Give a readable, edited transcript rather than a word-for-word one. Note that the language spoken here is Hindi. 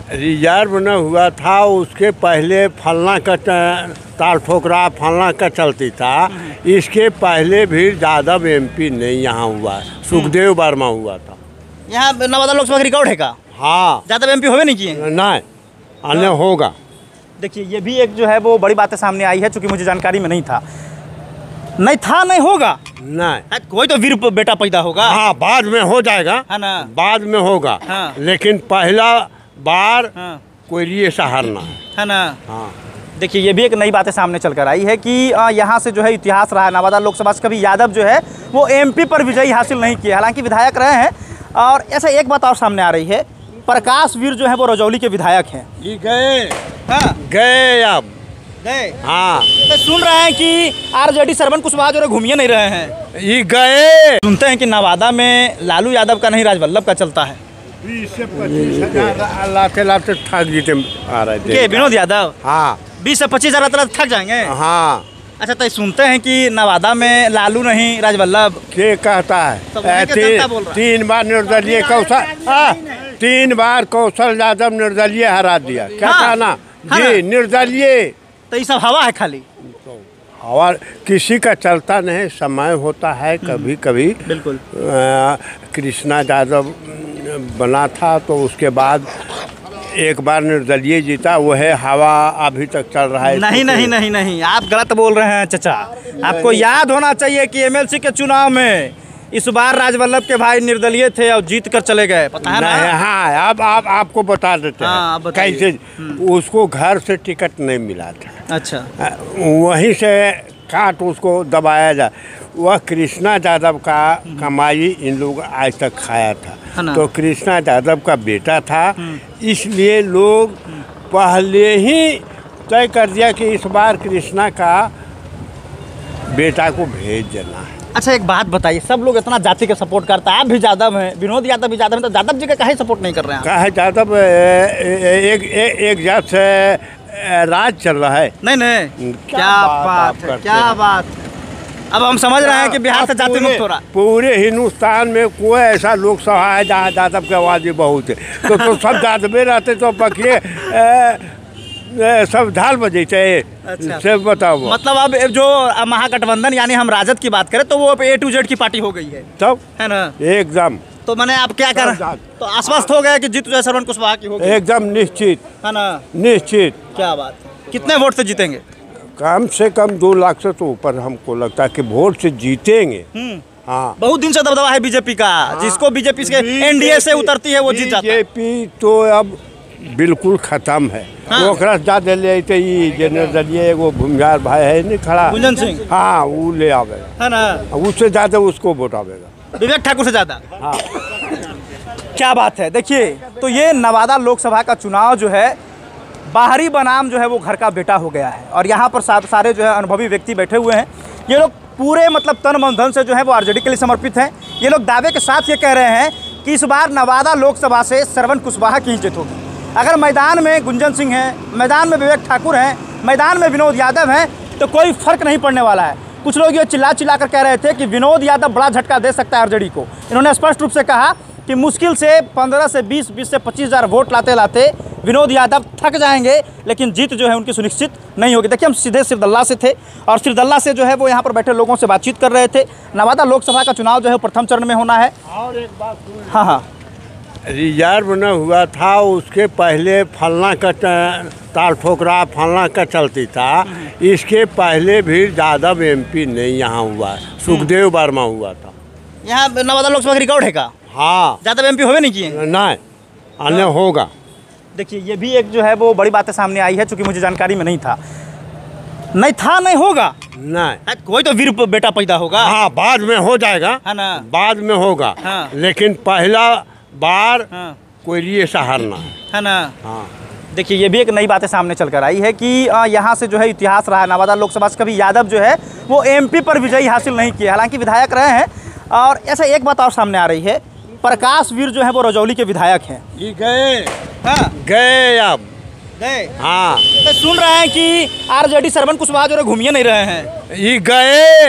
रिजर्व न हुआ था, उसके पहले फलना का ताल ठोकरा फलना का चलती था। इसके पहले भी यादव एमपी नहीं यहाँ हुआ, सुखदेव वर्मा हुआ था। यहाँ नवादा लोकसभा का रिकॉर्ड है का? हाँ, यादव एमपी होवे नहीं किए? नहीं, अन्य होगा। देखिए ये भी एक जो है वो बड़ी बातें सामने आई है, चूंकि मुझे जानकारी में नहीं था, नहीं होगा। नहीं, कोई तो वीर बेटा पैदा होगा। हाँ, बाद में हो जाएगा, है ना, बाद में होगा। हाँ। लेकिन पहला बार हाँ। कोई लिए सहारना है ना। हाँ। देखिए ये भी एक नई बातें सामने चल कर आई है कि यहाँ से जो है इतिहास रहा है, नवादा लोकसभा से कभी यादव जो है वो एमपी पर विजयी हासिल नहीं किए, हालांकि विधायक रहे हैं। और ऐसा एक बात और सामने आ रही है, प्रकाश वीर जो है वो रजौली के विधायक हैं। ये गए, हाँ गए, अब गए। हाँ, तो सुन रहे हैं कि आरजेडी श्रवण कुशवाहा जो है घूमिए नहीं रहे हैं। ये गए। सुनते हैं कि नवादा में लालू यादव का नहीं राजवल्लभ का चलता है। 20 से 25,000 लाते ठग जीते आ रहे थे। के विनोद यादव? हाँ, 20 से 25,000 थक जाएंगे। हाँ। अच्छा, तो सुनते हैं कि नवादा में लालू नहीं राजवल्लभ। के कहता है? 3 बार निर्दलीय तीन बार कौशल यादव निर्दलीय हरा दिया। क्या हाँ, कहना? हाँ, जी, निर्दलीय। तो ये सब हवा है खाली। और किसी का चलता नहीं, समय होता है कभी कभी। बिल्कुल। कृष्णा यादव बना था तो उसके बाद एक बार निर्दलीय जीता, वो है हवा अभी तक चल रहा है। नहीं, आप गलत बोल रहे हैं चाचा। आपको याद होना चाहिए कि एमएलसी के चुनाव में इस बार राजवल्लभ के भाई निर्दलीय थे और जीत कर चले गए, पता है ना? हाँ, अब आपको बता देते हैं। हाँ, कैसे उसको घर से टिकट नहीं मिला था। अच्छा, वहीं से काट उसको दबाया जा। वह कृष्णा यादव का कमाई इन लोग आज तक खाया था, तो कृष्णा यादव का बेटा था, इसलिए लोग पहले ही तय कर दिया कि इस बार कृष्णा का बेटा को भेज देना है। अच्छा एक बात बताइए, सब लोग इतना जाति का सपोर्ट करता है, आप भी यादव हैं, विनोद यादव भी यादव हैं, तो यादव जी का काहे सपोर्ट नहीं कर रहे हैं? काहे यादव एक जात से राज चल रहा है। नहीं, क्या बात। अब हम समझ रहे हैं कि बिहार से जाति मुक्त हो रहा है। पूरे हिंदुस्तान में कोई ऐसा लोकसभा है जहाँ यादव की आबादी बहुत है, तो सब यादवे रहते तो बकिए सब ढाल बजेते। अच्छा, से बताओ। मतलब अब जो महागठबंधन यानी हम राजद की बात करें तो वो A to Z की पार्टी हो गई है, तब है ना? एकदम। तो मैंने आप क्या कर, तो आश्वस्त हो गया कि जीत जो है श्रवण कुशवाहा की होगी? एकदम निश्चित, है ना? निश्चित। क्या बात है। कितने वोट से जीतेंगे? कम से कम 2 लाख से तो ऊपर हमको लगता है कि वोट से जीतेंगे। हाँ, बहुत दिन से दबदबा है बीजेपी का। हाँ, जिसको बीजेपी से एनडीए से उतरती है वो जीत जाता है। बीजेपी तो अब बिल्कुल खत्म है। हाँ। वो ज्यादा ले निर्दलीय वो भूमिहार भाई है नहीं खड़ा, गुंजन सिंह। हाँ, वो ले आवेगा, है ना? उससे ज्यादा उसको वोट आवेगा, विवेक ठाकुर से ज्यादा। हाँ। क्या बात है। देखिए, तो ये नवादा लोकसभा का चुनाव जो है बाहरी बनाम जो है वो घर का बेटा हो गया है, और यहाँ पर सारे जो है अनुभवी व्यक्ति बैठे हुए हैं। ये लोग पूरे मतलब तन मन धन से जो है वो आरजेडी के लिए समर्पित हैं। ये लोग दावे के साथ ये कह रहे हैं कि इस बार नवादा लोकसभा से श्रवण कुशवाहा की जीत होगी। अगर मैदान में गुंजन सिंह हैं, मैदान में विवेक ठाकुर हैं, मैदान में विनोद यादव हैं, तो कोई फर्क नहीं पड़ने वाला है। कुछ लोग ये चिल्ला कर कह रहे थे कि विनोद यादव बड़ा झटका दे सकता है आरजेडी को। इन्होंने स्पष्ट रूप से कहा कि मुश्किल से 15 से 20 से 25,000 वोट लाते विनोद यादव थक जाएंगे, लेकिन जीत जो है उनकी सुनिश्चित नहीं होगी। देखिए, हम सीधे सिरदल्ला से थे और सिरदल्ला से जो है वो यहाँ पर बैठे लोगों से बातचीत कर रहे थे। नवादा लोकसभा का चुनाव जो है प्रथम चरण में होना है। और एक बात, हाँ, रिजर्व न हुआ था, उसके पहले फलना का ताल ठोकरा फलना का चलती था। इसके पहले भी यादव एमपी नहीं यहाँ हुआ, सुखदेव वर्मा हुआ था। यहाँ नवादा लोकसभा का रिकॉर्ड है का? हाँ, यादव एमपी होवे नहीं किए? नहीं, अन्य होगा। देखिए ये भी एक जो है वो बड़ी बातें सामने आई है, चूंकि मुझे जानकारी में नहीं था, नहीं होगा। नहीं, कोई तो वीर बेटा पैदा होगा। हाँ, बाद में हो जाएगा, है ना? बाद में होगा। हाँ। लेकिन पहला बार हाँ, कोई लिए सहारना है ना? हाँ। देखिए ये भी एक नई बातें सामने चल कर आई है कि यहाँ से जो है इतिहास रहा है, नवादा लोकसभा से कभी यादव जो है वो एमपी पर विजयी हासिल नहीं किए, हालांकि विधायक रहे हैं। और ऐसा एक बात और सामने आ रही है, प्रकाश वीर जो है वो रजौली के विधायक हैं। ये गए, हाँ, गए, अब गए। हाँ, तो सुन रहे हैं कि आरजेडी श्रवण कुशवाहा जो है घूमिए नहीं रहे हैं। ये गए।